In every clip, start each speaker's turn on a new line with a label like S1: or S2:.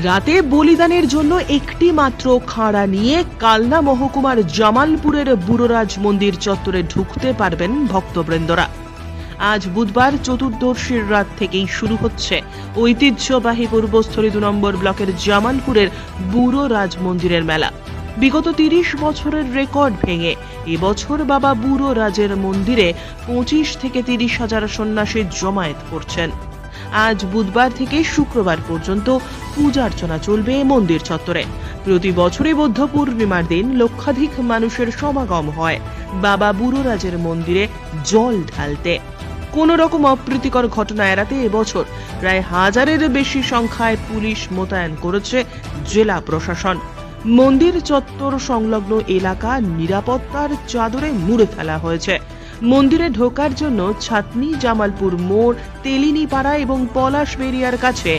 S1: রাতে বলিদানের জন্য একটি মাত্র খাঁড়া নিয়ে কালনা মহকুমার জামালপুরের বুড়োরাজ মন্দির চত্বরে ঢুকতে পারবেন ভক্তবৃন্দরা। আজ বুধবার চতুর্দশীর রাত থেকেই শুরু হচ্ছে ঐতিহ্যবাহী পূর্বস্থলী 2 নম্বর ব্লকের জামালপুরের বুড়োরাজ মন্দিরের মেলা। বিগত 30 বছরের রেকর্ড ভেঙে এবছর বাবা বুড়োরাজের মন্দিরে 25 থেকে 30 হাজার সন্ন্যাসী জমায়েত করছেন। আজ বুধবার থেকে শুক্রবার পর্যন্ত পূজার্চনা চলবে মন্দির চত্বরে। প্রতি বছরই বৌদ্ধ পূর্ণিমার দিন লক্ষাধিক মানুষের সমাগম হয় বাবা বুড়োরাজের মন্দিরে জল ঢালতে। কোন রকম অপ্রীতিকর ঘটনা এড়াতে এবছর প্রায় 1000-এর বেশি সংখ্যায় পুলিশ মোতায়েন করেছে জেলা প্রশাসন। মন্দির চত্বর সংলগ্ন এলাকা নিরাপত্তার চাদরে মুড়ে ফেলা হয়েছে। মন্দিরে ঢোকার জন্য ছাতনি, জামালপুর মোড়, তেলিনীপাড়া এবং পলাশবেড়িয়ার কাছে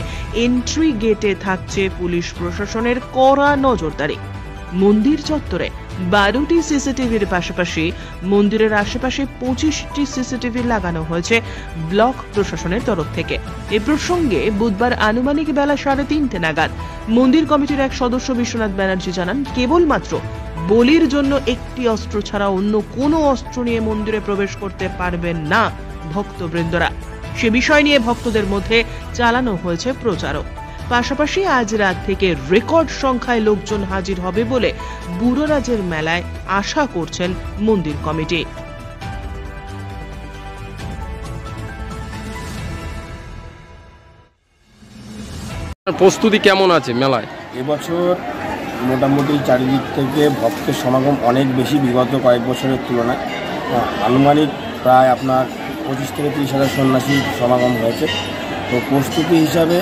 S1: এন্ট্রি গেটে থাকছে পুলিশ প্রশাসনের কড়া নজরদারি। মন্দির চত্বরে 12টি সিসিটিভির পাশাপাশি মন্দিরের আশেপাশে 25টি সিসিটিভি লাগানো হয়েছে ব্লক প্রশাসনের তরফ থেকে। এ প্রসঙ্গে বুধবার আনুমানিক বেলা 3:30 নাগাদ মন্দির কমিটির এক সদস্য বিশ্বনাথ ব্যানার্জি জানান, কেবলমাত্র বলির জন্য একটি অস্ত্র ছাড়া অন্য কোনো অস্ত্র নিয়ে মন্দিরে প্রবেশ করতে পারবেন না ভক্তবৃন্দরা। সে বিষয় নিয়ে ভক্তদের মধ্যে চালানো হয়েছে প্রচারও। পাশাপাশি আজ রাত থেকে রেকর্ড সংখ্যায় লোকজন হাজির হবে বলে বুড়োরাজের মেলায় আশা করছেন মন্দির কমিটি।
S2: প্রস্তুতি কেমন আছে মেলায়?
S3: এবছর মোটামুটি চারিদিক থেকে ভক্তের সমাগম অনেক বেশি বিগত কয়েক বছরের তুলনায়। আনুমানিক প্রায় আপনার 25 থেকে 30 হাজার সন্ন্যাসী সমাগম হয়েছে। তো প্রস্তুতি হিসাবে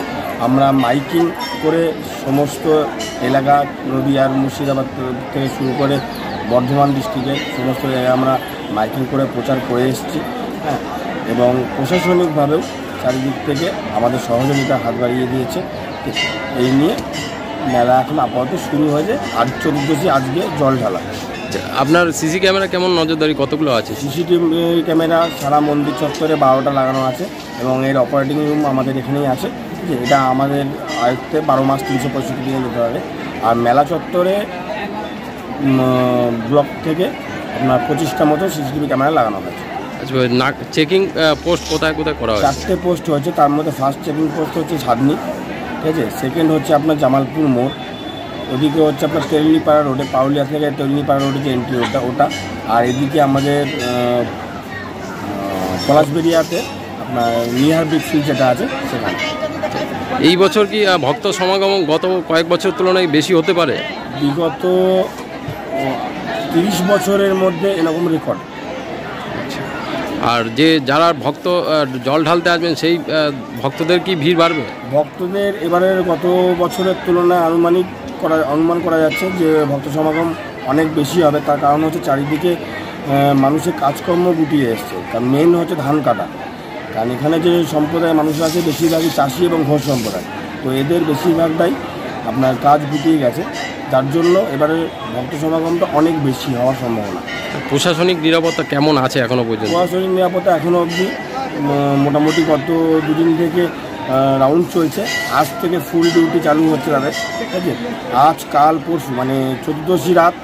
S3: আমরা মাইকিং করে সমস্ত এলাকা, নদীয়ার, মুর্শিদাবাদ থেকে শুরু করে বর্ধমান ডিস্ট্রিক্টের সমস্ত জায়গায় আমরা মাইকিং করে প্রচার করে এসেছি। এবং প্রশাসনিকভাবেও চারিদিক থেকে আমাদের সহযোগিতা হাত বাড়িয়ে দিয়েছে। এই নিয়ে মেলা এখন আপাতত শুরু হয়েছে। আজ চতুর্দশী, আজকে জল ঢালা।
S2: আপনার সিসি ক্যামেরা কেমন নজরদারি কতগুলো আছে?
S3: সিসিটিভি ক্যামেরা সারা মন্দির চত্বরে 12টা লাগানো আছে এবং এর অপারেটিং রুম আমাদের এখানেই আছে। এটা আমাদের আয়ত্তে 12 মাস 365 দিনে যেতে হবে। আর মেলা চত্বরে ব্লক থেকে আপনার 25টা মতো সিসিটিভি ক্যামেরা লাগানো হয়েছে।
S2: চেকিং পোস্ট কোথায় কোথায় করা হয়?
S3: 4টে পোস্ট হয়েছে। তার মধ্যে ফার্স্ট চেকিং পোস্ট হচ্ছে ছাদনি, ঠিক আছে। সেকেন্ড হচ্ছে আপনার জামালপুর মোড়, ওদিকে হচ্ছে আপনার তেলিনীপাড়া রোডে, পাউলিয়া থেকে তেলিনীপাড়া রোডে যে এন্ট্রি ওটা। আর এদিকে আমাদের পলাশবেড়িয়াতে আপনার নিহার বিগ ফিল্ড যেটা আছে সেখানে।
S2: এই বছর কি ভক্ত সমাগম গত কয়েক বছর তুলনায় বেশি হতে পারে?
S3: বিগত 30 বছরের মধ্যে এরকম রেকর্ড।
S2: আর যারা ভক্ত জল ঢালতে আসবেন সেই ভক্তদের কি ভিড় বাড়বে?
S3: ভক্তদের এবারের গত বছরের তুলনায় অনুমান করা যাচ্ছে যে ভক্ত সমাগম অনেক বেশি হবে। তার কারণ হচ্ছে চারিদিকে মানুষের কাজকর্ম গুটিয়ে এসছে। কারণ মেন হচ্ছে ধান কাটা। কারণ এখানে যে সম্প্রদায়ের মানুষ আছে বেশিরভাগই চাষি এবং ঘোষ সম্প্রদায়। তো এদের বেশিরভাগটাই আপনার কাজ গুটিয়ে গেছে, যার জন্য এবারে ভক্ত সমাগমটা অনেক বেশি হওয়ার সম্ভাবনা।
S2: প্রশাসনিক নিরাপত্তা কেমন আছে এখনো পর্যন্ত?
S3: প্রশাসনিক নিরাপত্তা এখনও অবধি মোটামুটি গত 2 দিন থেকে রাউন্ড চলছে। আজ থেকে ফুল ডিউটি চালু হচ্ছে তাদের, ঠিক আছে। আজ, কাল, পরশু মানে চতুর্দশী রাত,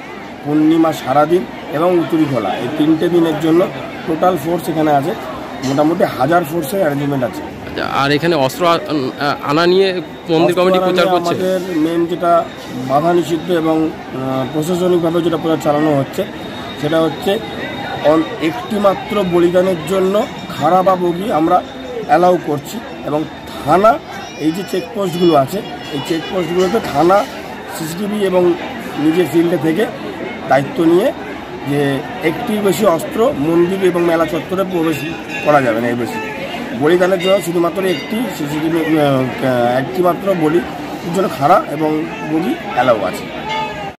S3: পূর্ণিমা সারাদিন এবং উতুরি খোলা, এই 3টে দিনের জন্য টোটাল ফোর্স এখানে আছে। মোটামুটি 1000 ফোর্সের অ্যারেঞ্জমেন্ট আছে।
S2: আর এখানে অস্ত্র আনা নিয়ে মন্দির কমিটি প্রচার করছে।
S3: আমাদের মেন যেটা বাধা নিষিদ্ধ এবং প্রশাসনিকভাবে যেটা প্রচার চালানো হচ্ছে সেটা হচ্ছে একটি মাত্র বলিদানের জন্য খাড়া বা বগি আমরা অ্যালাউ করছি। এবং থানা, এই যে চেকপোস্টগুলো আছে, এই চেকপোস্টগুলোতে থানা সিসিটিভি এবং নিজের ফিল্ডে থেকে দায়িত্ব নিয়ে যে একটির বেশি অস্ত্র মন্দির এবং মেলা চত্বরে প্রবেশ করা যাবে না। এর বেশি বলিদানের জন্য শুধুমাত্র একটি সিসিটিভি, একটি মাত্র বলির জন্য খাড়া এবং বগি অ্যালাউ আছে।